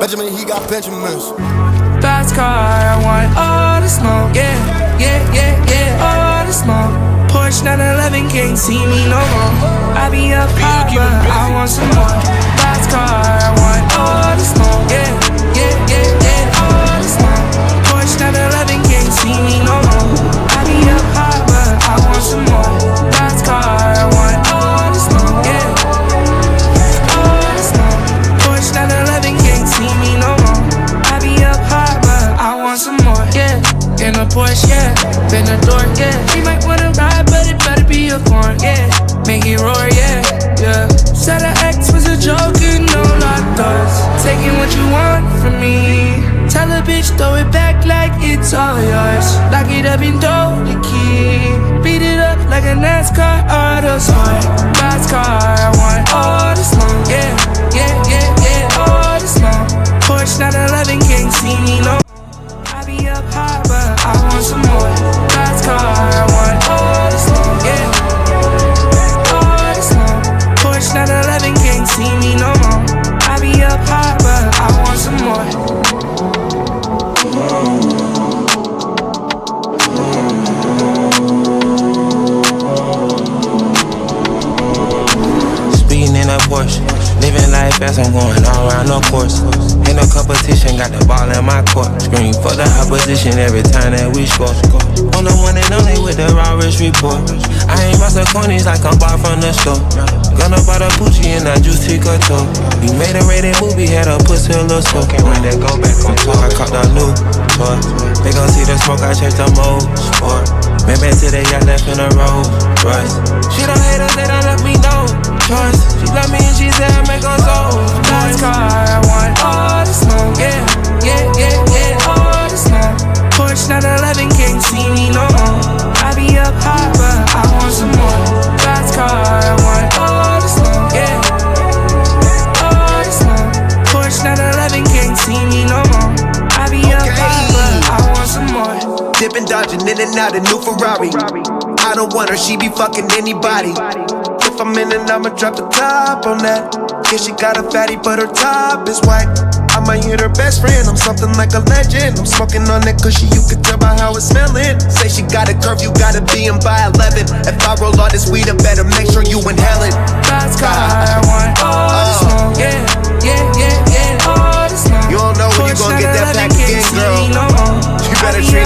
Benjamin, he got Benjamins. Fast car, I want all the smoke, yeah, yeah, yeah, yeah, all the smoke. Porsche 911 can't see me no more. I be up high, but I want some more. Fast car, I want all the smoke, yeah, yeah, yeah, yeah, all the smoke. Porsche 911 can't see me no more. I be up high, but I want some more. Fast car, I want all the smoke, yeah, all the smoke. Porsche 911 can't see me no more. I be up high, but I want some more, yeah. In a Porsche, yeah, been a door, yeah. She might wanna ride, but it better be a foreign, yeah. Make it roar, yeah, yeah. Said her ex was a joke, and no locked doors. Taking what you want from me. Tell a bitch, throw it back like it's all yours. Lock it up and throw the key. Beat it up like a NASCAR auto sport. Fast car, I want all the smoke, yeah, yeah, yeah, yeah, all the smoke. Porsche 911 can't see me no. I be up high, but I want some more. Fast car, I want all the smoke, yeah, all the smoke. Porsche 911 can't see me no more. I be up high, but I want some more. Speeding in a Porsche, living life fast, I'm going all around the course. Ain't no competition, got the ball in my court. Scream for the opposition every time that we score. On the one and only with the raw rich report. I ain't master cornies like I'm bought from the store. Gonna buy the Gucci and that juicy couture. We made a rated movie, had a pussy a little smoke. Can't wait to go back on tour. I caught the new toy. They gon' see the smoke, I changed the mode. Sport. Man back to the yacht, left in a Rolls Royce. She don't hate us, they don't let me know. Choice. She love me and she said I make her so. Fast car, I want all the smoke, yeah, yeah, yeah, yeah, all the smoke. Porsche 911 can't see me no more. I be up high, but I want some more. Fast car, I want all the smoke, yeah, all the smoke. Porsche 911 can't see me no more. I be up high, but I want some more. Dipping, dodging in and out a new Ferrari. I don't want her, she be fucking anybody. If I'm in and I'ma drop the top on that. Yeah, she got a fatty, but her top is white. I might hit her best friend, I'm something like a legend. I'm smoking on that cushy, you can tell by how it's smelling. Say she got a curve, you gotta be in by 11. If I roll all this weed, I better make sure you inhale it. Fast car, I want all the smoke, yeah, yeah, yeah, yeah, all the smoke. You don't know when you gon' get that pack again, girl. You better treat